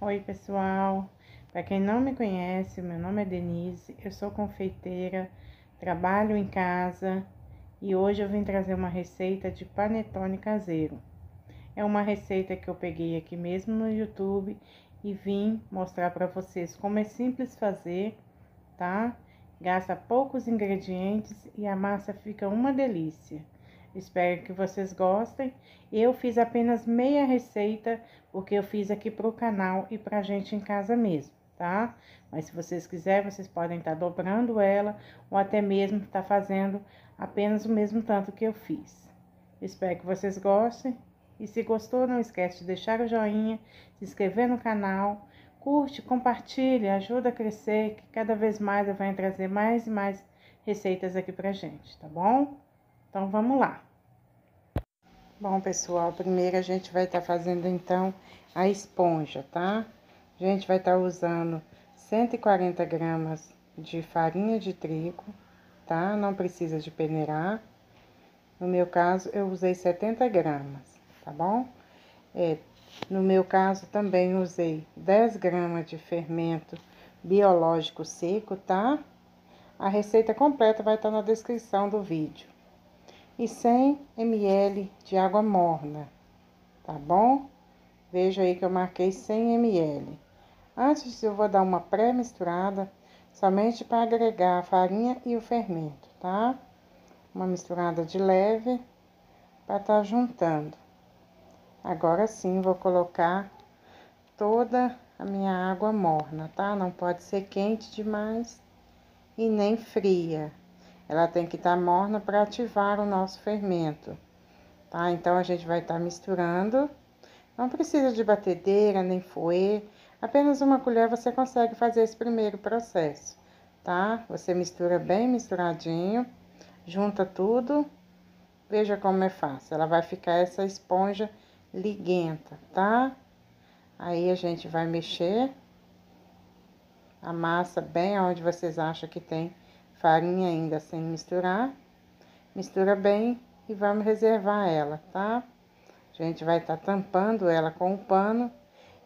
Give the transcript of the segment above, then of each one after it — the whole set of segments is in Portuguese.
Oi, pessoal. Para quem não me conhece, meu nome é Denise, eu sou confeiteira, trabalho em casa e hoje eu vim trazer uma receita de panetone caseiro. É uma receita que eu peguei aqui mesmo no YouTube e vim mostrar para vocês como é simples fazer, tá? Gasta poucos ingredientes e a massa fica uma delícia. Espero que vocês gostem. Eu fiz apenas meia receita, porque eu fiz aqui pro canal e pra gente em casa mesmo, tá? Mas se vocês quiserem, vocês podem estar dobrando ela, ou até mesmo estar fazendo apenas o mesmo tanto que eu fiz. Espero que vocês gostem. E se gostou, não esquece de deixar o joinha, se inscrever no canal, curte, compartilha, ajuda a crescer, que cada vez mais eu venho trazer mais e mais receitas aqui pra gente, tá bom? Então, vamos lá. Bom, pessoal, primeiro a gente vai estar fazendo, então, a esponja, tá? A gente vai estar usando 140 gramas de farinha de trigo, tá? Não precisa de peneirar. No meu caso, eu usei 70 gramas, tá bom? No meu caso, também usei 10 gramas de fermento biológico seco, tá? A receita completa vai estar na descrição do vídeo. E 100 ml de água morna, tá bom? Veja aí que eu marquei 100 ml. Antes eu vou dar uma pré-misturada, somente para agregar a farinha e o fermento, tá? Uma misturada de leve, para estar juntando. Agora sim, vou colocar toda a minha água morna, tá? Não pode ser quente demais e nem fria. Ela tem que estar morna para ativar o nosso fermento, tá? Então, a gente vai estar misturando. Não precisa de batedeira, nem fouet. Apenas uma colher você consegue fazer esse primeiro processo, tá? Você mistura bem misturadinho, junta tudo. Veja como é fácil. Ela vai ficar essa esponja liguenta, tá? Aí, a gente vai mexer a massa bem onde vocês acham que tem farinha ainda sem misturar. Mistura bem e vamos reservar ela, tá? A gente vai estar tampando ela com um pano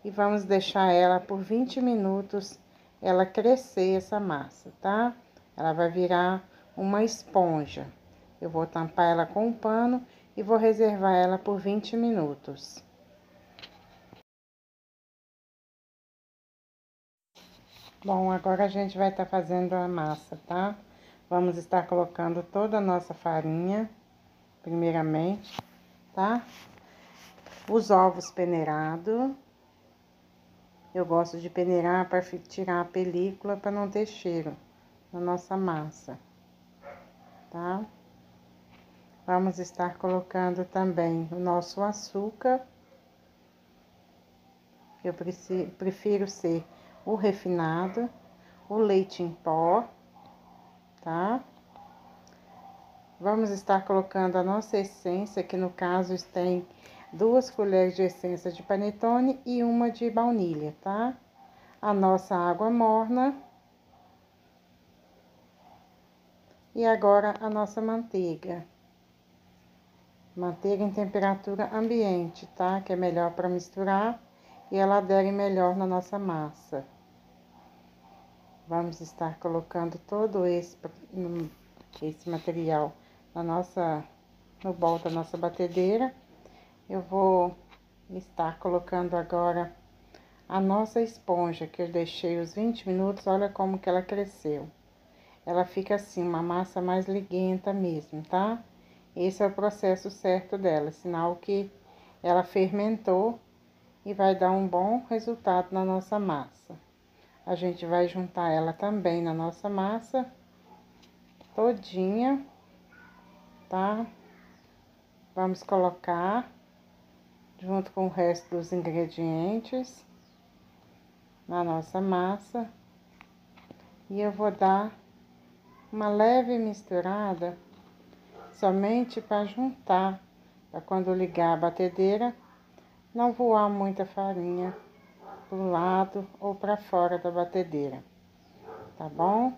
e vamos deixar ela por 20 minutos, ela crescer essa massa, tá? Ela vai virar uma esponja. Eu vou tampar ela com um pano e vou reservar ela por 20 minutos. Bom, agora a gente vai estar fazendo a massa, tá? Vamos estar colocando toda a nossa farinha, primeiramente, tá? Os ovos peneirados. Eu gosto de peneirar para tirar a película para não ter cheiro na nossa massa, tá? Vamos estar colocando também o nosso açúcar. Eu prefiro ser o refinado, o leite em pó, tá? Vamos estar colocando a nossa essência, que no caso tem 2 colheres de essência de panetone e uma de baunilha, tá? A nossa água morna. E agora a nossa manteiga. Manteiga em temperatura ambiente, tá? Que é melhor para misturar e ela adere melhor na nossa massa. Vamos estar colocando todo esse material no bol da nossa batedeira. Eu vou estar colocando agora a nossa esponja, que eu deixei os 20 minutos, olha como que ela cresceu. Ela fica assim, uma massa mais liguenta mesmo, tá? Esse é o processo certo dela, sinal que ela fermentou e vai dar um bom resultado na nossa massa. A gente vai juntar ela também na nossa massa todinha, tá? Vamos colocar junto com o resto dos ingredientes na nossa massa. E eu vou dar uma leve misturada somente para juntar, para quando ligar a batedeira, não voar muita farinha pro lado ou para fora da batedeira, tá bom?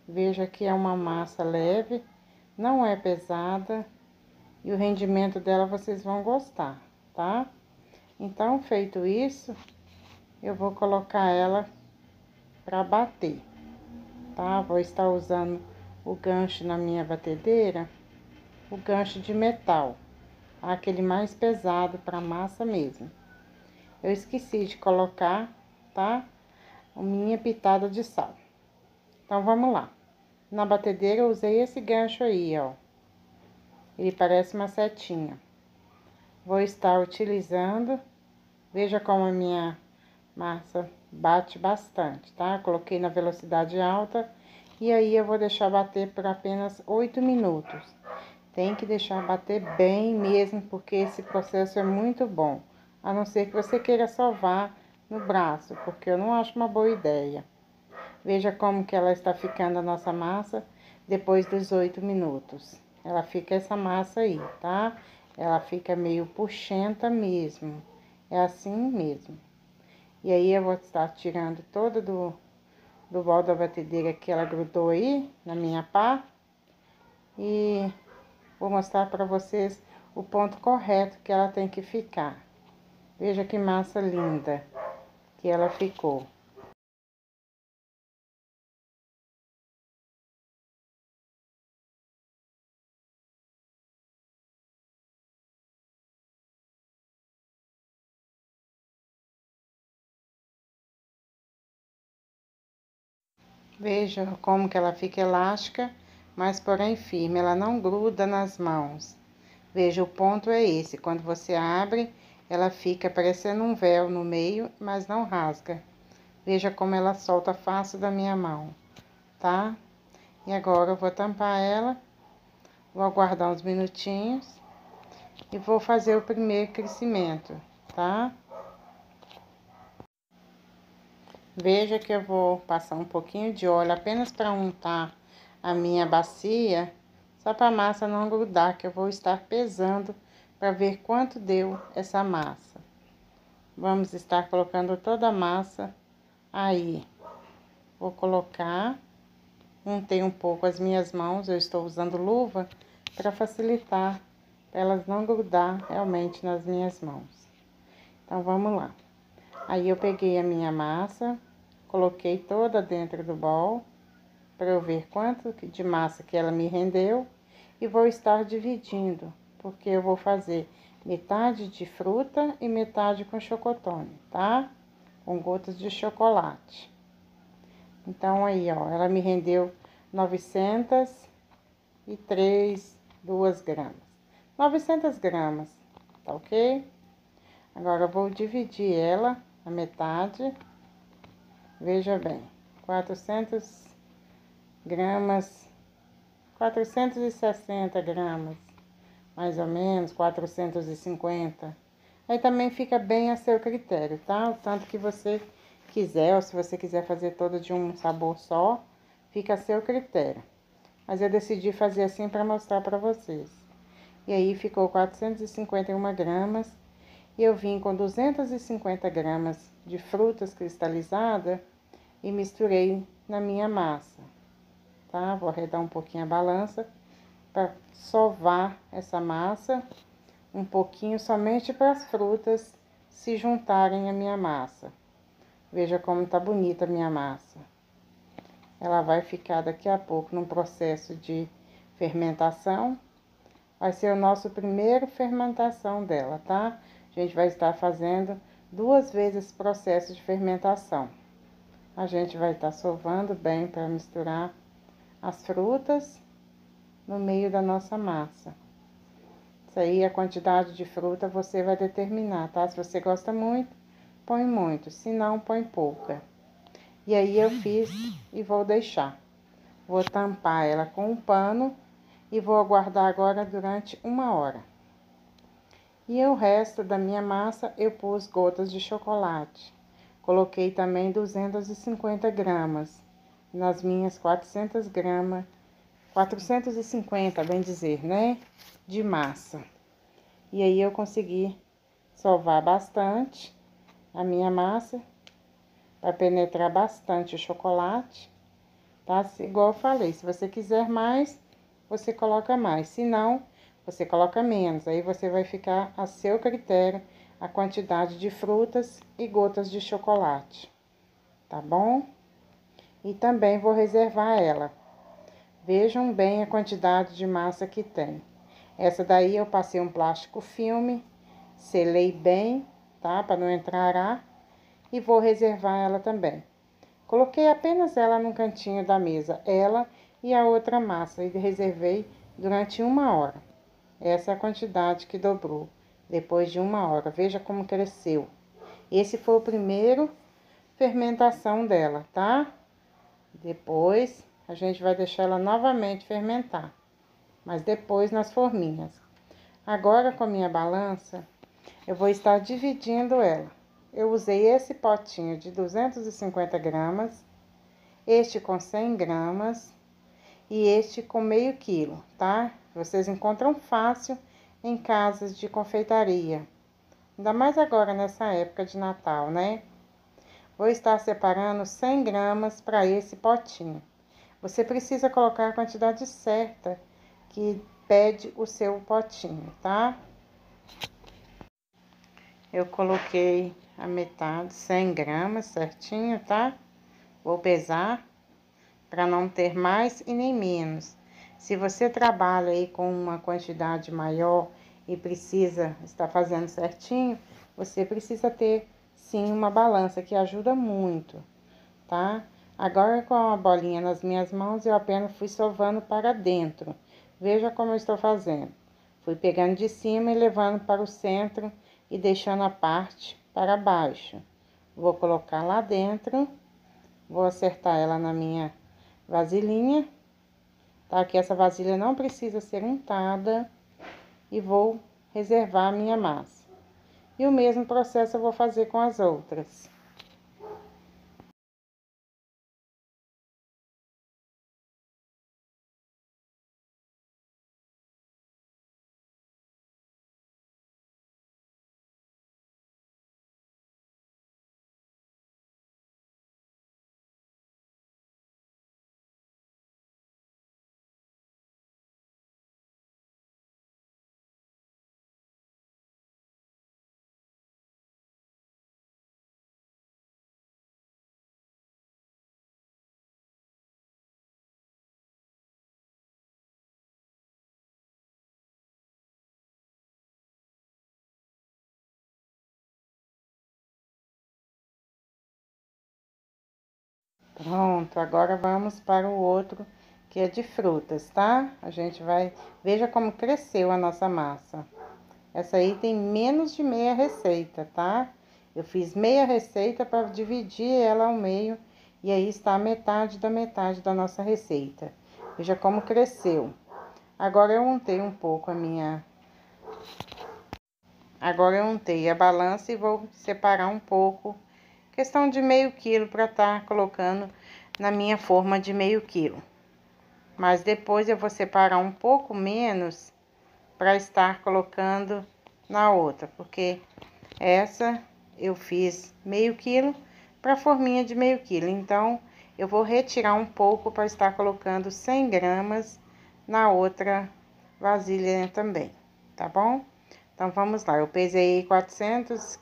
Veja que é uma massa leve, não é pesada e o rendimento dela vocês vão gostar, tá? Então, feito isso, eu vou colocar ela para bater, tá? Vou estar usando o gancho na minha batedeira, o gancho de metal, aquele mais pesado para massa mesmo. Eu esqueci de colocar, tá? A minha pitada de sal. Então, vamos lá. Na batedeira eu usei esse gancho aí, ó. Ele parece uma setinha. Vou estar utilizando, veja como a minha massa bate bastante, tá? Coloquei na velocidade alta e aí eu vou deixar bater por apenas 8 minutos. Tem que deixar bater bem mesmo, porque esse processo é muito bom. A não ser que você queira sovar no braço, porque eu não acho uma boa ideia. Veja como que ela está ficando a nossa massa depois dos 8 minutos. Ela fica essa massa aí, tá? Ela fica meio puxenta mesmo. É assim mesmo. E aí eu vou estar tirando toda do bol da batedeira que ela grudou aí na minha pá. E vou mostrar para vocês o ponto correto que ela tem que ficar. Veja que massa linda que ela ficou. Veja como que ela fica elástica, mas porém firme, ela não gruda nas mãos. Veja, o ponto é esse, quando você abre, ela fica parecendo um véu no meio, mas não rasga. Veja como ela solta fácil da minha mão, tá? E agora eu vou tampar ela, vou aguardar uns minutinhos e vou fazer o primeiro crescimento, tá? Veja que eu vou passar um pouquinho de óleo apenas para untar a minha bacia, só para a massa não grudar, que eu vou estar pesando para ver quanto deu essa massa. Vamos estar colocando toda a massa aí. Vou colocar, untei um pouco as minhas mãos, eu estou usando luva para facilitar, para elas não grudar realmente nas minhas mãos. Então, vamos lá. Aí eu peguei a minha massa, coloquei toda dentro do bol, para eu ver quanto de massa que ela me rendeu. E vou estar dividindo, porque eu vou fazer metade de fruta e metade com chocotone, tá? Com gotas de chocolate. Então, aí, ó, ela me rendeu 2 gramas. 900 gramas, tá ok? Agora, eu vou dividir ela a metade. Veja bem, 400 gramas, 460 gramas, mais ou menos, 450. Aí também fica bem a seu critério, tá? O tanto que você quiser, ou se você quiser fazer toda de um sabor só, fica a seu critério. Mas eu decidi fazer assim para mostrar para vocês. E aí ficou 451 gramas. E eu vim com 250 gramas de frutas cristalizadas e misturei na minha massa, tá? Vou arredar um pouquinho a balança para sovar essa massa, um pouquinho somente para as frutas se juntarem à minha massa. Veja como tá bonita a minha massa. Ela vai ficar daqui a pouco num processo de fermentação. Vai ser o nosso primeiro fermentação dela, tá? A gente vai estar fazendo 2 vezes esse processo de fermentação. A gente vai estar sovando bem para misturar as frutas no meio da nossa massa. Isso aí, a quantidade de fruta você vai determinar, tá? Se você gosta muito, põe muito, se não, põe pouca. E aí eu fiz e vou deixar. Vou tampar ela com um pano e vou aguardar agora durante 1 hora. E o resto da minha massa eu pus gotas de chocolate. Coloquei também 250 gramas nas minhas 400 gramas, 450, bem dizer, né? De massa. E aí eu consegui sovar bastante a minha massa para penetrar bastante o chocolate, tá? Igual eu falei, se você quiser mais, você coloca mais. Se não, você coloca menos. Aí você vai ficar a seu critério, a quantidade de frutas e gotas de chocolate, tá bom? E também vou reservar ela. Vejam bem a quantidade de massa que tem. Essa daí eu passei um plástico filme, selei bem, tá? Para não entrar ar. E vou reservar ela também. Coloquei apenas ela num cantinho da mesa, ela e a outra massa, e reservei durante 1 hora. Essa é a quantidade que dobrou depois de 1 hora. Veja como cresceu. Esse foi o primeiro fermentação dela, tá? Depois a gente vai deixar ela novamente fermentar, mas depois nas forminhas. Agora com a minha balança, eu vou estar dividindo ela. Eu usei esse potinho de 250 gramas, este com 100 gramas e este com meio quilo, tá? Vocês encontram fácil em casas de confeitaria, ainda mais agora nessa época de Natal, né? Vou estar separando 100 gramas para esse potinho. Você precisa colocar a quantidade certa que pede o seu potinho, tá? Eu coloquei a metade, 100 gramas certinho, tá? Vou pesar para não ter mais e nem menos. Se você trabalha aí com uma quantidade maior e precisa estar fazendo certinho, você precisa ter sim uma balança que ajuda muito, tá? Agora com a bolinha nas minhas mãos, eu apenas fui sovando para dentro. Veja como eu estou fazendo. Fui pegando de cima e levando para o centro e deixando a parte para baixo. Vou colocar lá dentro, vou acertar ela na minha vasilhinha, tá? Que essa vasilha não precisa ser untada e vou reservar a minha massa. E o mesmo processo eu vou fazer com as outras. Pronto, agora vamos para o outro, que é de frutas, tá? A gente vai... Veja como cresceu a nossa massa. Essa aí tem menos de meia receita, tá? Eu fiz meia receita para dividir ela ao meio, e aí está a metade da nossa receita. Veja como cresceu. Agora eu untei um pouco a minha... Agora eu untei a balança e vou separar um pouco, questão de meio quilo, para estar colocando na minha forma de meio quilo. Mas depois eu vou separar um pouco menos para estar colocando na outra, porque essa eu fiz meio quilo para forminha de meio quilo. Então, eu vou retirar um pouco para estar colocando 100 gramas na outra vasilha também, tá bom? Então, vamos lá. Eu pesei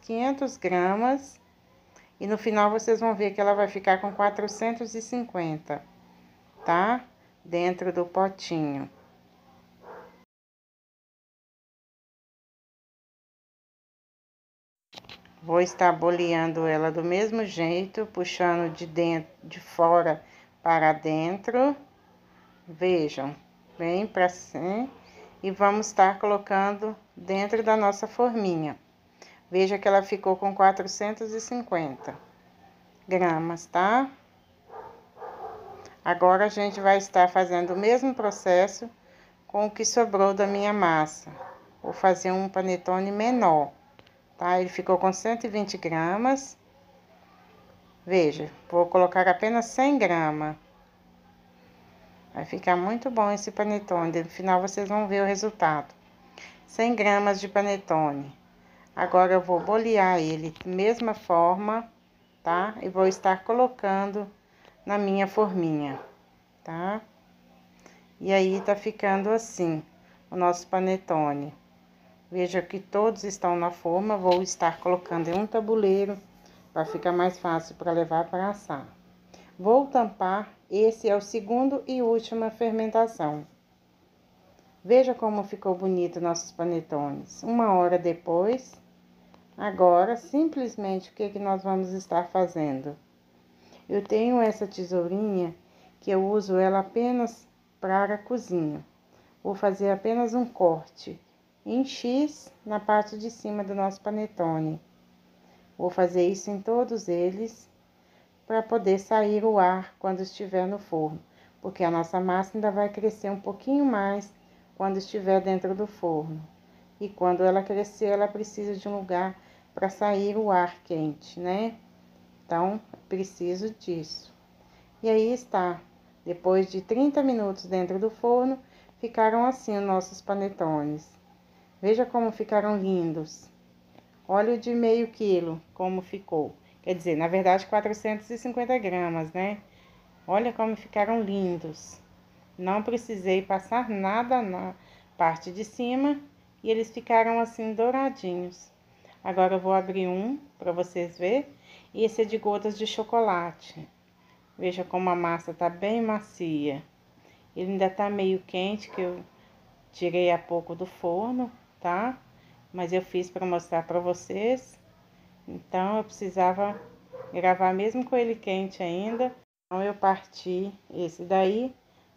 500 gramas. E no final, vocês vão ver que ela vai ficar com 450, tá? Dentro do potinho. Vou estar boleando ela do mesmo jeito, puxando de dentro, de fora para dentro. Vejam, bem para cima. E vamos estar colocando dentro da nossa forminha. Veja que ela ficou com 450 gramas, tá? Agora a gente vai estar fazendo o mesmo processo com o que sobrou da minha massa. Vou fazer um panetone menor, tá? Ele ficou com 120 gramas. Veja, vou colocar apenas 100 gramas. Vai ficar muito bom esse panetone. No final vocês vão ver o resultado. 100 gramas de panetone. Agora eu vou bolear ele da mesma forma, tá? E vou estar colocando na minha forminha, tá? E aí tá ficando assim o nosso panetone. Veja que todos estão na forma, vou estar colocando em um tabuleiro para ficar mais fácil para levar para assar. Vou tampar, esse é o segundo e última fermentação. Veja como ficou bonito nossos panetones. 1 hora depois, agora simplesmente o que nós vamos estar fazendo? Eu tenho essa tesourinha que eu uso ela apenas para a cozinha. Vou fazer apenas um corte em X na parte de cima do nosso panetone. Vou fazer isso em todos eles para poder sair o ar quando estiver no forno, porque a nossa massa ainda vai crescer um pouquinho mais quando estiver dentro do forno. E quando ela crescer, ela precisa de um lugar para sair o ar quente, né? Então, preciso disso. E aí está. Depois de 30 minutos dentro do forno, ficaram assim os nossos panetones. Veja como ficaram lindos. Olha o de meio quilo, como ficou. Quer dizer, na verdade, 450 gramas, né? Olha como ficaram lindos. Não precisei passar nada na parte de cima e eles ficaram assim douradinhos. Agora eu vou abrir um para vocês verem. E esse é de gotas de chocolate. Veja como a massa tá bem macia. Ele ainda tá meio quente, que eu tirei há pouco do forno, tá? Mas eu fiz para mostrar para vocês. Então, eu precisava gravar mesmo com ele quente ainda. Então, eu parti esse daí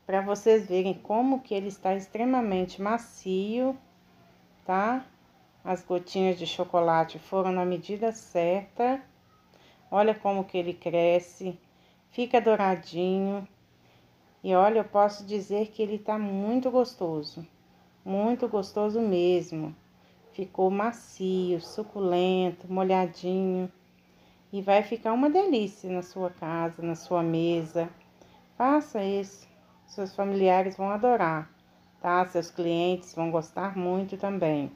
para vocês verem como que ele está extremamente macio, tá? As gotinhas de chocolate foram na medida certa. Olha como que ele cresce, fica douradinho. E olha, eu posso dizer que ele tá muito gostoso mesmo. Ficou macio, suculento, molhadinho. E vai ficar uma delícia na sua casa, na sua mesa. Faça isso, seus familiares vão adorar, tá? Seus clientes vão gostar muito também.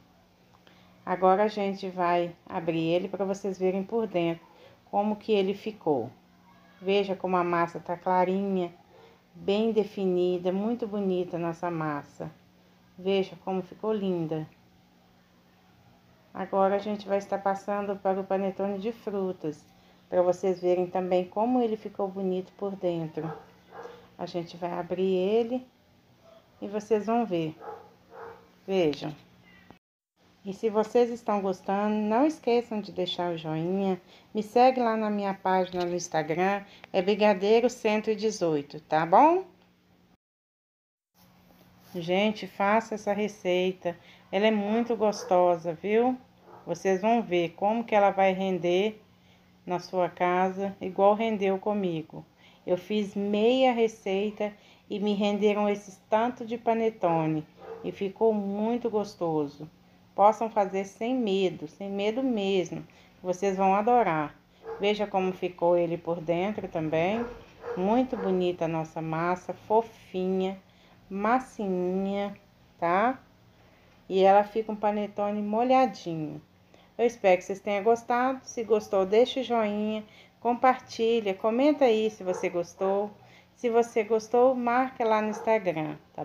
Agora a gente vai abrir ele para vocês verem por dentro como que ele ficou. Veja como a massa tá clarinha, bem definida, muito bonita a nossa massa. Veja como ficou linda. Agora a gente vai estar passando para o panetone de frutas, para vocês verem também como ele ficou bonito por dentro. A gente vai abrir ele e vocês vão ver. Vejam. E se vocês estão gostando, não esqueçam de deixar o joinha. Me segue lá na minha página no Instagram, é Brigadeiro 118, tá bom? Gente, faça essa receita. Ela é muito gostosa, viu? Vocês vão ver como que ela vai render na sua casa, igual rendeu comigo. Eu fiz meia receita e me renderam esses tanto de panetone. E ficou muito gostoso. Possam fazer sem medo mesmo. Vocês vão adorar. Veja como ficou ele por dentro também. Muito bonita a nossa massa, fofinha, massinha, tá? E ela fica um panetone molhadinho. Eu espero que vocês tenham gostado. Se gostou, deixa o joinha, compartilha, comenta aí se você gostou. Se você gostou, marca lá no Instagram, tá?